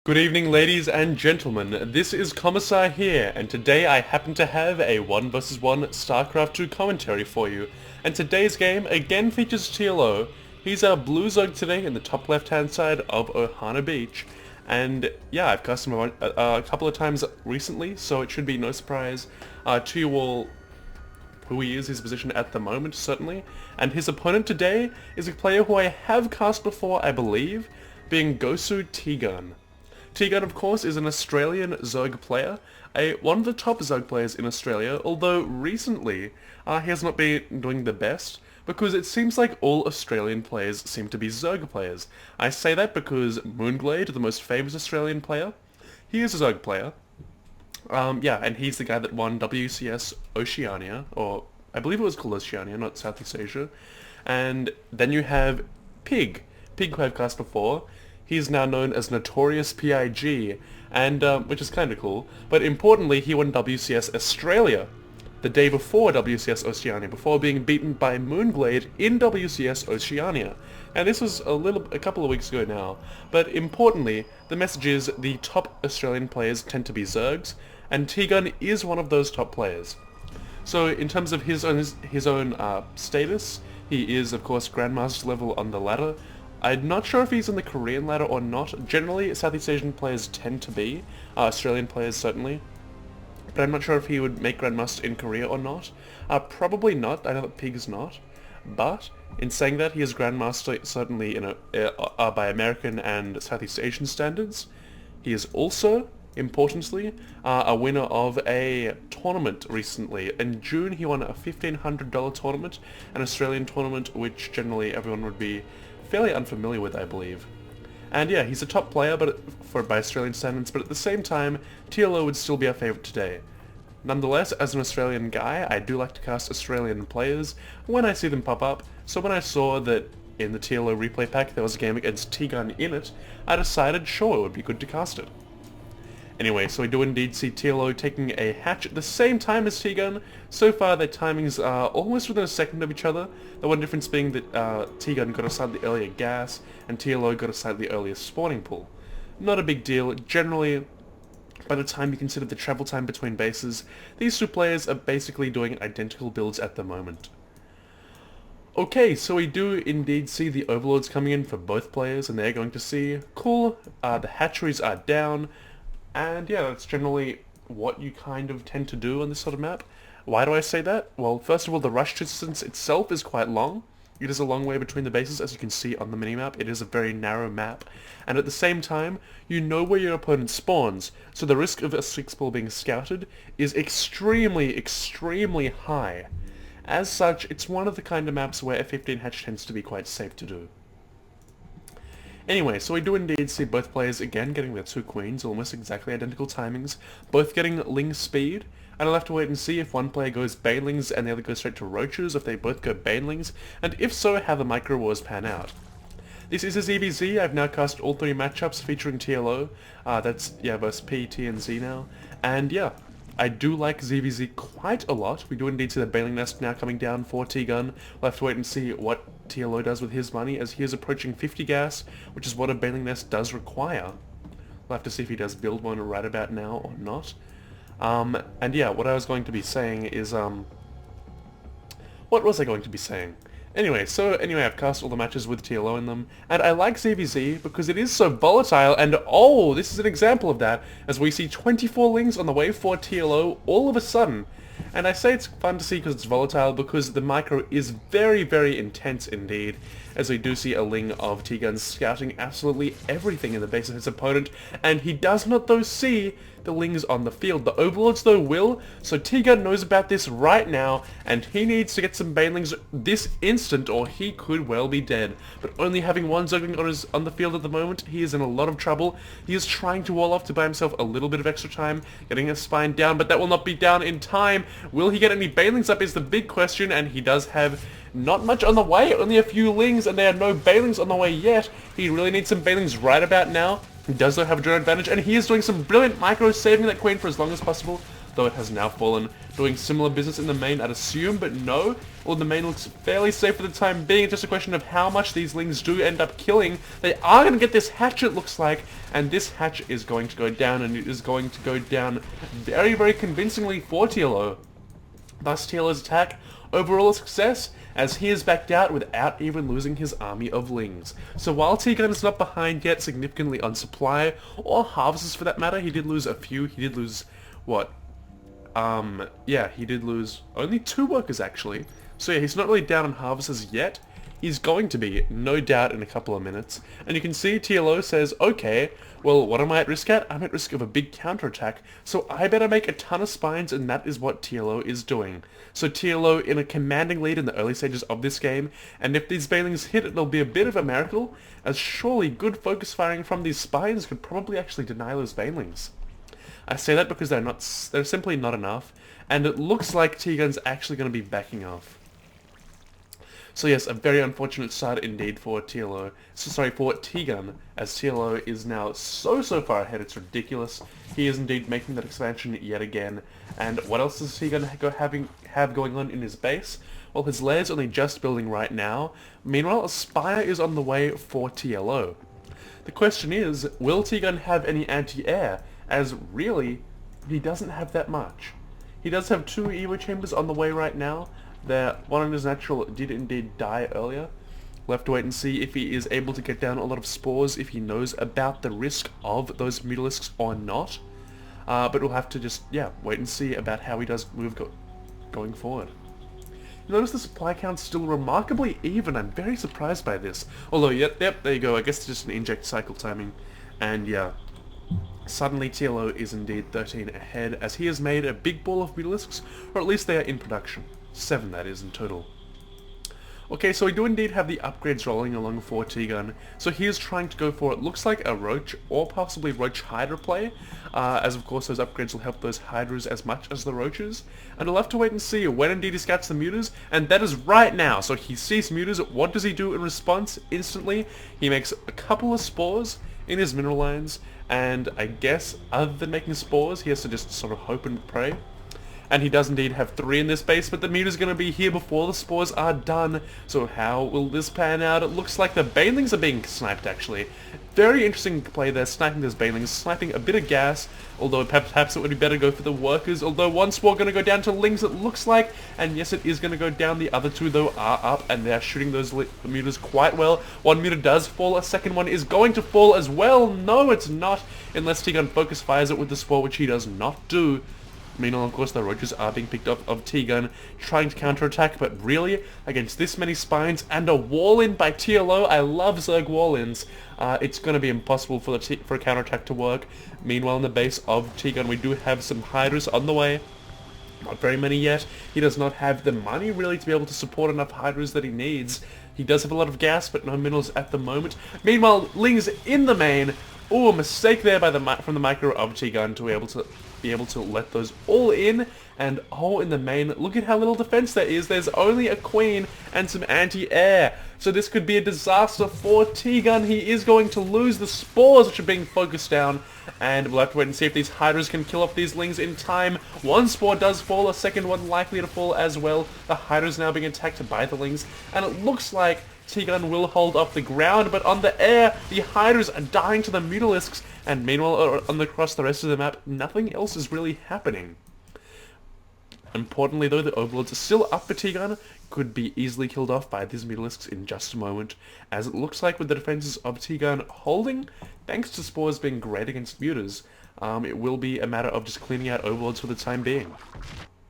Good evening, ladies and gentlemen. This is Commissar here, and today I happen to have a 1 vs 1 Starcraft 2 commentary for you. And today's game again features TLO. He's our blue Zug today in the top left-hand side of Ohana Beach. And yeah, I've cast him a couple of times recently, so it should be no surprise to you all who he is, his position at the moment, certainly. And his opponent today is a player who I have cast before, I believe, being Gosu tgun. Tgun, of course, is an Australian Zug player, one of the top Zug players in Australia, although recently he has not been doing the best, because it seems like all Australian players seem to be Zug players. I say that because Moonglade, the most famous Australian player, he is a Zug player. Yeah, and he's the guy that won WCS Oceania, or I believe it was called Oceania, not Southeast Asia. And then you have Pig, who I've cast before. He's now known as Notorious PIG, and which is kind of cool. But importantly, he won WCS Australia the day before WCS Oceania, before being beaten by Moonglade in WCS Oceania. And this was a couple of weeks ago now. But importantly, the message is the top Australian players tend to be Zergs, and Tgun is one of those top players. So in terms of his own status, he is of course Grandmaster level on the ladder. I'm not sure if he's in the Korean ladder or not. Generally, Southeast Asian players tend to be, Australian players certainly. But I'm not sure if he would make Grandmaster in Korea or not. Probably not, I know that Pig is not. But, in saying that, he is Grandmaster certainly by American and Southeast Asian standards. He is also, importantly, a winner of a tournament recently. In June, he won a $1,500 tournament, an Australian tournament which generally everyone would be fairly unfamiliar with, I believe. And yeah, he's a top player by Australian standards, but at the same time, TLO would still be our favourite today. Nonetheless, as an Australian guy, I do like to cast Australian players when I see them pop up, so when I saw that in the TLO replay pack there was a game against Tgun in it, I decided sure it would be good to cast it. Anyway, so we do indeed see TLO taking a hatch at the same time as Tgun. So far their timings are almost within a second of each other, the one difference being that Tgun got a slightly earlier gas, and TLO got a slightly earlier spawning pool. Not a big deal. Generally, by the time you consider the travel time between bases, these two players are basically doing identical builds at the moment. Okay, so we do indeed see the overlords coming in for both players, and they're going to see, cool, the hatcheries are down, and yeah, that's generally what you kind of tend to do on this sort of map. Why do I say that? Well, first of all, the rush distance itself is quite long. It is a long way between the bases, as you can see on the minimap. It is a very narrow map. And at the same time, you know where your opponent spawns, so the risk of a 6-ball being scouted is extremely, extremely high. As such, it's one of the kind of maps where a 15 hatch tends to be quite safe to do. Anyway, so we do indeed see both players again getting their 2 queens, almost exactly identical timings, both getting Ling speed, and I'll have to wait and see if one player goes Banelings and the other goes straight to Roaches, if they both go Banelings, and if so, how the micro wars pan out. This is a ZvZ. I've now cast all 3 matchups featuring TLO, that's, yeah, versus P, T, and Z now, and yeah, I do like ZvZ quite a lot. We do indeed see the Bailing Nest now coming down for Tgun. We'll have to wait and see what TLO does with his money, as he is approaching 50 gas, which is what a Bailing Nest does require. We'll have to see if he does build one right about now or not. And yeah, what I was going to be saying is, what was I going to be saying? Anyway, I've cast all the matches with TLO in them, and I like ZvZ because it is so volatile, and oh, this is an example of that, as we see 24 Lings on the way for TLO all of a sudden. And I say it's fun to see because it's volatile, because the micro is very, very intense indeed, as we do see a Ling of Tgun scouting absolutely everything in the base of his opponent, and he does not though see the Lings on the field. The Overlords though will, so Tgun knows about this right now, and he needs to get some Banelings this instant or he could well be dead. But only having one Zergling on the field at the moment, he is in a lot of trouble. He is trying to wall off to buy himself a little bit of extra time, getting his spine down, but that will not be down in time. Will he get any Banelings up is the big question, and he does have not much on the way, only a few Lings, and there are no Banelings on the way yet. He really needs some Banelings right about now. He does though have a drone advantage, and he is doing some brilliant micro, saving that queen for as long as possible. though it has now fallen. Doing similar business in the main, I'd assume, but no. Well, the main looks fairly safe for the time being. It's just a question of how much these lings do end up killing. They are going to get this hatch, it looks like, and this hatch is going to go down, and it is going to go down very, very convincingly for TLO. Thus, TLO's attack, overall a success, as he is backed out without even losing his army of lings. So while tgun is not behind yet significantly on supply, or harvests for that matter, he did lose a few. He did lose, what? Yeah, he did lose only 2 workers actually. So yeah, he's not really down on harvesters yet. He's going to be, no doubt, in a couple of minutes. And you can see TLO says, okay, well, what am I at risk at? I'm at risk of a big counterattack, so I better make a ton of spines, and that is what TLO is doing. So TLO in a commanding lead in the early stages of this game, and if these banelings hit, it'll be a bit of a miracle, as surely good focus firing from these spines could probably actually deny those banelings. I say that because they're simply not enough, and it looks like T-Gun's actually going to be backing off. So yes, a very unfortunate start indeed for TLO. So sorry, for T-Gun, as TLO is now so far ahead, it's ridiculous. He is indeed making that expansion yet again. And what else does T-Gun have going on in his base? Well, his lair's only just building right now. Meanwhile, a spire is on the way for TLO. The question is, will T-Gun have any anti-air? As really, he doesn't have that much. He does have 2 Evo chambers on the way right now. One of his natural did indeed die earlier. We'll have to wait and see if he is able to get down a lot of spores, if he knows about the risk of those mutalisks or not. But we'll have to just, yeah, wait and see about how he does move going forward. You notice the supply count's still remarkably even. I'm very surprised by this. Although, yep, there you go. I guess it's just an inject cycle timing. And yeah, suddenly TLO is indeed 13 ahead, as he has made a big ball of mutalisks, or at least they are in production. 7, that is, in total. Okay, so we do indeed have the upgrades rolling along for T-Gun. So he is trying to go for it looks like a Roach or possibly Roach Hydra play, as of course those upgrades will help those Hydras as much as the Roaches. And we'll have to wait and see when indeed he scouts the Mutas, and that is right now. So he sees Mutas, what does he do in response? Instantly, he makes a couple of spores in his mineral lines, and I guess other than making spores, he has to just sort of hope and pray. And he does indeed have 3 in this base, but the muta's going to be here before the spores are done. So how will this pan out? It looks like the banelings are being sniped, actually. Very interesting play there, sniping those banelings, sniping a bit of gas, although perhaps it would be better to go for the workers. Although one spore going to go down to lings, it looks like, and yes, it is going to go down. The other 2, though, are up, and they are shooting those mutas quite well. One muta does fall, a second one is going to fall as well. No, it's not, unless T-Gun focus fires it with the spore, which he does not do. Meanwhile, of course, the Roaches are being picked up of T-Gun, trying to counterattack, but really, against this many spines and a wall-in by TLO, I love Zerg wall-ins, it's going to be impossible for a counterattack to work. Meanwhile, in the base of T-Gun, we do have some Hydras on the way. Not very many yet. He does not have the money, really, to be able to support enough Hydras that he needs. He does have a lot of gas, but no minerals at the moment. Meanwhile, Ling's in the main. Ooh, a mistake there by from the micro of T-Gun to be able to let those all in. And oh, in the main, look at how little defense there is. There's only a queen and some anti-air. So this could be a disaster for T-Gun. He is going to lose the spores, which are being focused down. And we'll have to wait and see if these Hydras can kill off these Lings in time. One spore does fall, a second one likely to fall as well. The Hydra's now being attacked by the Lings. And it looks like T-Gun will hold off the ground, but on the air, the Hydras are dying to the Mutalisks. And meanwhile, across the rest of the map, nothing else is really happening. Importantly though, the Overlords are still up for T-Gun, could be easily killed off by these Mutalisks in just a moment, as it looks like with the defenses of T-Gun holding, thanks to spores being great against mutas, it will be a matter of just cleaning out Overlords for the time being.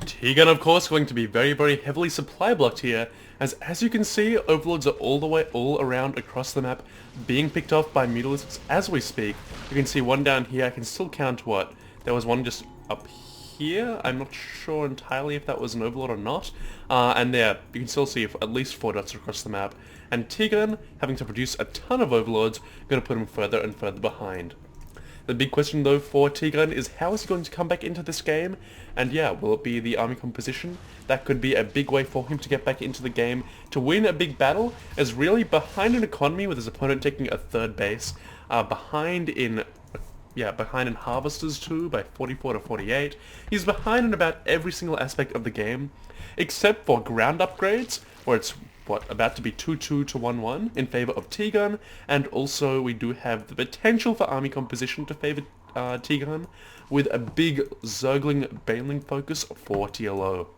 T-Gun, of course, going to be very heavily supply blocked here, as you can see, Overlords are all around across the map, being picked off by Mutalisks as we speak. You can see one down here. I can still count what? There was one just up here. I'm not sure entirely if that was an Overlord or not. And there, you can still see at least 4 dots across the map. And T-Gun, having to produce a ton of Overlords, going to put him further and further behind. The big question though for T-Gun is how is he going to come back into this game? And yeah, will it be the army composition? That could be a big way for him to get back into the game, to win a big battle, as really behind an economy with his opponent taking a 3rd base, behind in behind in harvesters too by 44 to 48. He's behind in about every single aspect of the game, except for ground upgrades, where it's about to be 2-2 to 1-1 in favor of T-gun, and also we do have the potential for army composition to favor T-gun, with a big Zergling Baneling focus for TLO.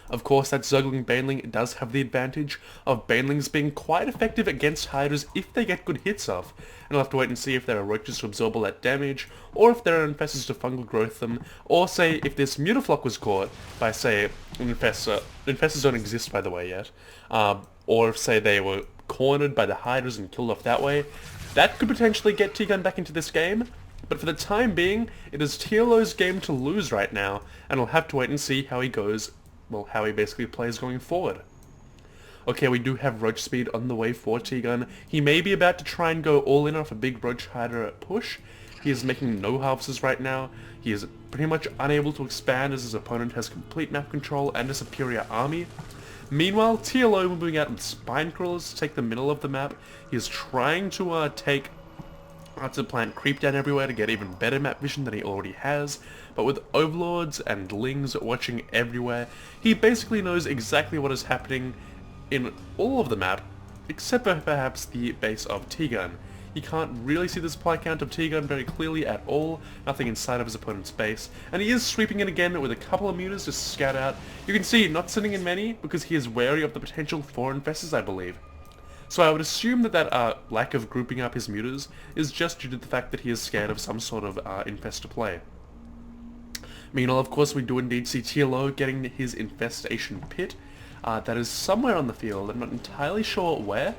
Of course, that Zergling Baneling does have the advantage of Banelings being quite effective against Hydras if they get good hits off, and we'll have to wait and see if there are roaches to absorb all that damage, or if there are infestors to fungal growth them, or say if this Mutaflock was caught by, say, an infestor. Infestors don't exist, by the way, yet. Or if, say, they were cornered by the Hydras and killed off that way. That could potentially get T-gun back into this game, but for the time being, it is TLO's game to lose right now, and we'll have to wait and see how he goes. Well, how he basically plays going forward. Okay, we do have Roach Speed on the way for T-gun. He may be about to try and go all in off a big Roach Hydra push. He is making no harvests right now. He is pretty much unable to expand as his opponent has complete map control and a superior army. Meanwhile, TLO moving out with Spine Crawlers to take the middle of the map. He is trying to take to plant creep down everywhere to get even better map vision than he already has, but with overlords and lings watching everywhere, he basically knows exactly what is happening in all of the map, except for perhaps the base of T-gun. He can't really see the supply count of T-gun very clearly at all, nothing inside of his opponent's base, and he is sweeping in again with a couple of mutas to scout out. You can see, not sending in many, because he is wary of the potential for infestors, I believe. So I would assume that lack of grouping up his mutas is just due to the fact that he is scared of some sort of infestor play. Meanwhile, of course, we do indeed see TLO getting his infestation pit. That is somewhere on the field. I'm not entirely sure where,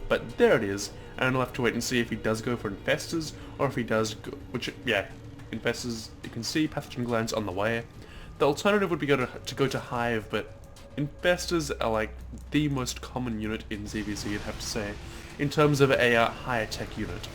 but there it is. And we'll have to wait and see if he does go for infestors, or if he does go, infestors, you can see pathogen glands on the way. The alternative would be to go to Hive, but infestors are like the most common unit in ZvZ, I'd have to say, in terms of a higher tech unit.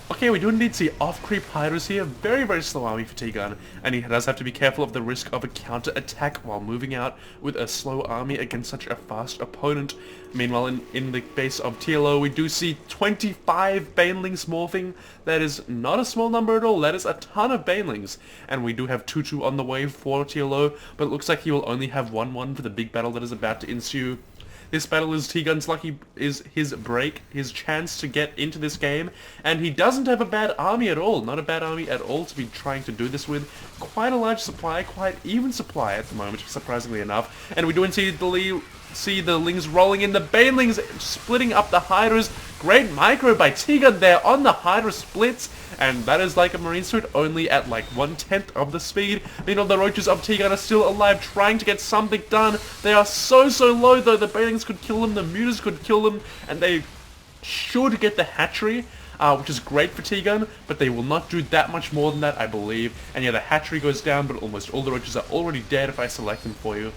Okay, we do indeed see off-creep Hydras here, very, very slow army for T-gun, and he does have to be careful of the risk of a counter-attack while moving out with a slow army against such a fast opponent. Meanwhile, in the base of TLO, we do see 25 Banelings morphing. That is not a small number at all, that is a ton of Banelings. And we do have 2-2 on the way for TLO, but it looks like he will only have 1-1 for the big battle that is about to ensue. This battle is T-gun's lucky, is his break, his chance to get into this game, and he doesn't have a bad army at all, not a bad army at all to be trying to do this with. Quite a large supply, quite even supply at the moment, surprisingly enough, and we do indeed see the Lings rolling in, the Banelings splitting up the Hydras. Great micro by T-gun there on the Hydra splits, and that is like a marine suit only at like 1/10 of the speed. Meanwhile, the roaches of T-gun are still alive, trying to get something done. They are so low though, the Banelings could kill them, the mutas could kill them, and they should get the hatchery, which is great for T-gun, but they will not do that much more than that, I believe. And yeah, the hatchery goes down, but almost all the roaches are already dead if I select them for you.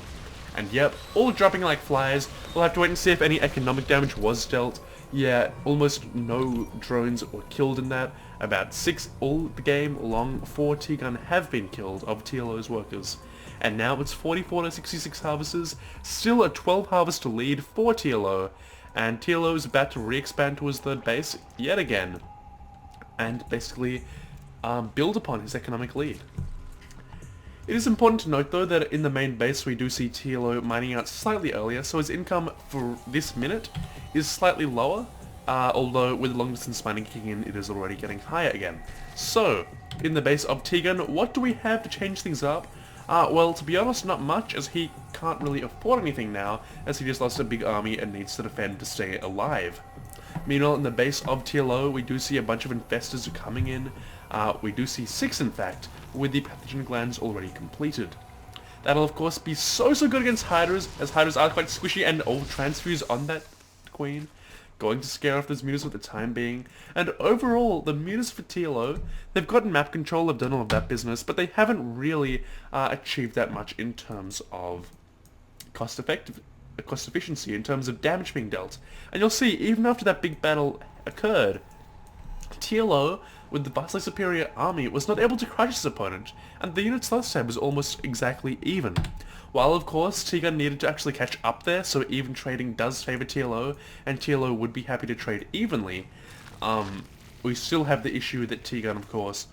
And yep, all dropping like flies. We'll have to wait and see if any economic damage was dealt. Yeah, almost no drones were killed in that. About 6 all the game long for T-gun have been killed of TLO's workers. And now it's 44 to 66 harvesters, still a 12 harvester lead for TLO. And TLO is about to re-expand to his third base yet again. And basically build upon his economic lead. It is important to note though that in the main base we do see TLO mining out slightly earlier, so his income for this minute is slightly lower, although with long distance mining kicking in it is already getting higher again. So, in the base of T-gun, what do we have to change things up? Well, to be honest, not much, as he can't really afford anything now, as he just lost a big army and needs to defend to stay alive. Meanwhile, in the base of TLO, we do see a bunch of infestors coming in. We do see 6 in fact, with the pathogen glands already completed. That'll of course be so good against Hydras, as Hydras are quite squishy and all transfuse on that queen. Going to scare off those mutas for the time being. And overall, the mutas for TLO, they've gotten map control, they've done all of that business, but they haven't really achieved that much in terms of cost efficiency, in terms of damage being dealt. And you'll see, even after that big battle occurred, TLO, with the vastly superior army, was not able to crush his opponent, and the unit's last time was almost exactly even. While of course T-gun needed to actually catch up there, so even trading does favour TLO, and TLO would be happy to trade evenly, we still have the issue that T-Gun, of course,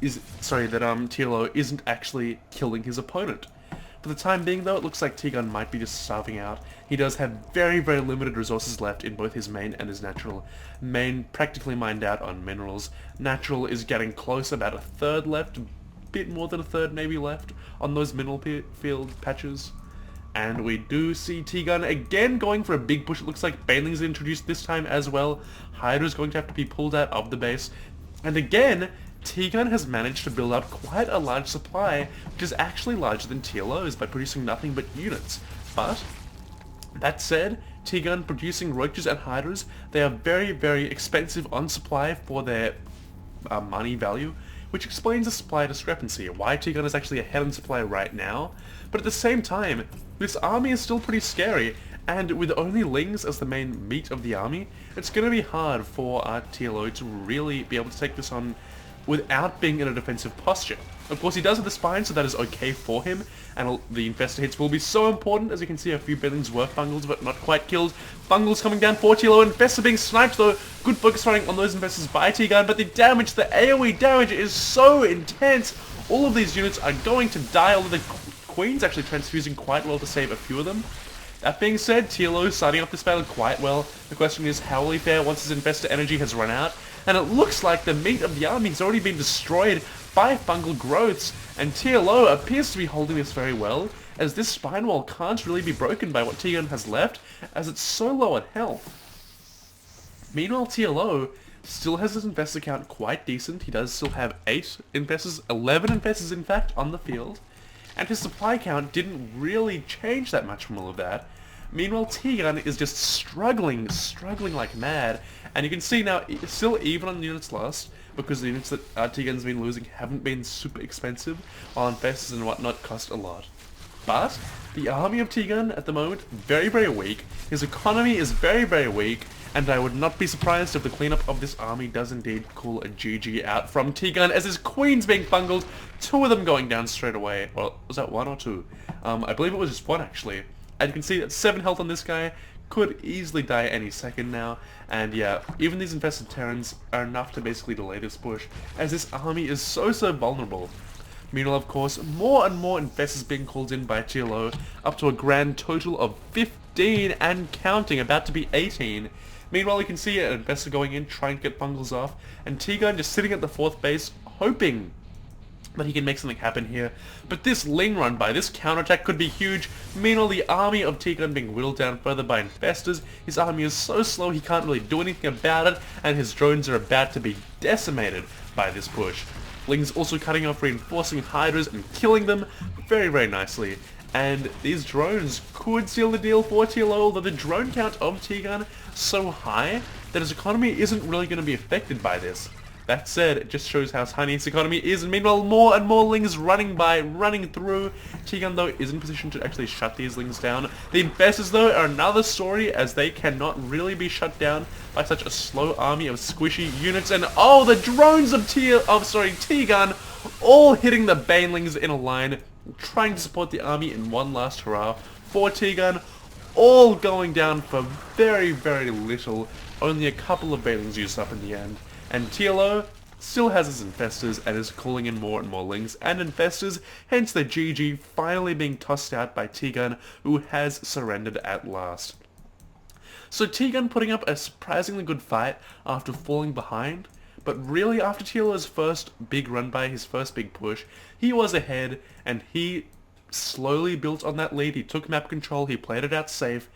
that TLO isn't actually killing his opponent. For the time being though, it looks like T-Gun might be just starving out. He does have very, very limited resources left in both his main and his natural. Main practically mined out on minerals. Natural is getting close, about a third left, a bit more than a third maybe left on those mineral field patches. And we do see T-Gun again going for a big push. It looks like Baneling's introduced this time as well. Hydra's going to have to be pulled out of the base. And again, T-Gun has managed to build up quite a large supply, which is actually larger than TLO's by producing nothing but units. But, that said, T-Gun producing Roaches and Hydras, they are very, very expensive on supply for their money value, which explains the supply discrepancy, why T-Gun is actually ahead on supply right now. But at the same time, this army is still pretty scary, and with only Lings as the main meat of the army, it's going to be hard for TLO to really be able to take this on without being in a defensive posture. Of course, he does have the spine, so that is okay for him, and the infestor hits will be so important. As you can see, a few buildings were fungals, but not quite killed. Fungals coming down for TLO, infestor being sniped though. Good focus firing on those infestors by T-Gun, but the damage, the AoE damage is so intense. All of these units are going to die, although the Queen's actually transfusing quite well to save a few of them. That being said, TLO is starting off this battle quite well. The question is, how will he fare once his infestor energy has run out? And it looks like the meat of the army has already been destroyed by fungal growths, and TLO appears to be holding this very well, as this spine wall can't really be broken by what T-Gun has left, as it's so low on health. Meanwhile, TLO still has his infestor count quite decent. He does still have 8 infestors, 11 infestors in fact, on the field, and his supply count didn't really change that much from all of that. Meanwhile, T-Gun is just struggling like mad, and you can see now, it's still even on the units lost, because the units that T-Gun's been losing haven't been super expensive, while infestors and whatnot cost a lot. But, the army of T-Gun at the moment, very, very weak. His economy is very, very weak, and I would not be surprised if the cleanup of this army does indeed call a GG out from T-Gun, as his Queen's being fungled, 2 of them going down straight away. Well, was that 1 or 2? I believe it was just 1 actually. And you can see that 7 health on this guy, could easily die any second now, and yeah, even these infested Terrans are enough to basically delay this push, as this army is so vulnerable. Meanwhile, of course, more and more infestors being called in by TLO, up to a grand total of 15 and counting, about to be 18. Meanwhile, you can see an infestor going in, trying to get fungals off, and T-Gun just sitting at the 4th base, hoping that he can make something happen here. But this Ling run by, this counterattack could be huge. Meanwhile, the army of T-Gun being whittled down further by infestors. His army is so slow he can't really do anything about it, and his drones are about to be decimated by this push. Ling's also cutting off reinforcing Hydras and killing them very, very nicely. And these drones could seal the deal for TLO, although the drone count of T-Gun is so high that his economy isn't really going to be affected by this. That said, it just shows how tiny his economy is, and meanwhile more and more Lings running through. T-Gun though is in position to actually shut these Lings down. The infestors though are another story, as they cannot really be shut down by such a slow army of squishy units. And oh, the drones of T-Gun all hitting the Banelings in a line, trying to support the army in one last hurrah for T-Gun, all going down for very, very little. Only a couple of Banelings used up in the end. And TLO still has his infestors and is calling in more and more Lings and infestors, hence the GG finally being tossed out by T-Gun, who has surrendered at last. So T-Gun putting up a surprisingly good fight after falling behind, but really after TLO's first big run by, his first big push, he was ahead and he slowly built on that lead. He took map control, he played it out safe,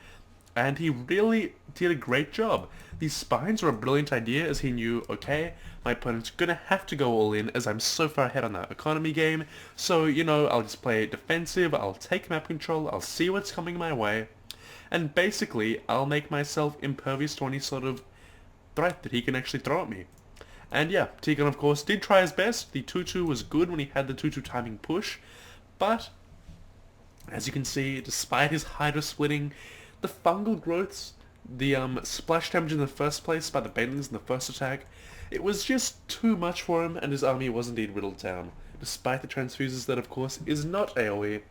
and he really did a great job. These spines were a brilliant idea, as he knew, okay, my opponent's gonna have to go all in as I'm so far ahead on that economy game, so, you know, I'll just play defensive, I'll take map control, I'll see what's coming my way, and basically, I'll make myself impervious to any sort of threat that he can actually throw at me. And yeah, T-Gun of course did try his best. The 2-2 was good when he had the 2-2 timing push, but as you can see, despite his Hydra splitting, the fungal growths, the splash damage in the first place by the Banelings in the first attack, it was just too much for him, and his army was indeed whittled down. Despite the transfuses, that of course is not AoE,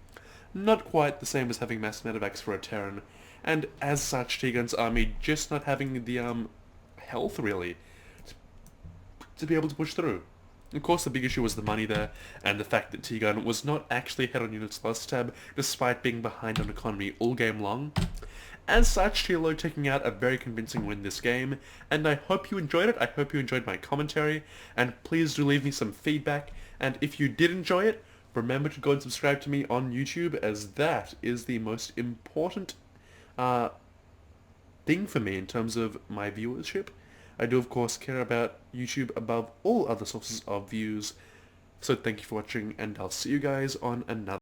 not quite the same as having mass medevacs for a Terran, and as such T-Gun's army just not having the health really to be able to push through. Of course, the big issue was the money there, and the fact that tgun was not actually ahead on units last tab, despite being behind on economy all game long. As such, TLO taking out a very convincing win this game, and I hope you enjoyed it. I hope you enjoyed my commentary, and please do leave me some feedback, and if you did enjoy it, remember to go and subscribe to me on YouTube, as that is the most important thing for me in terms of my viewership. I do of course care about YouTube above all other sources of views, so thank you for watching, and I'll see you guys on another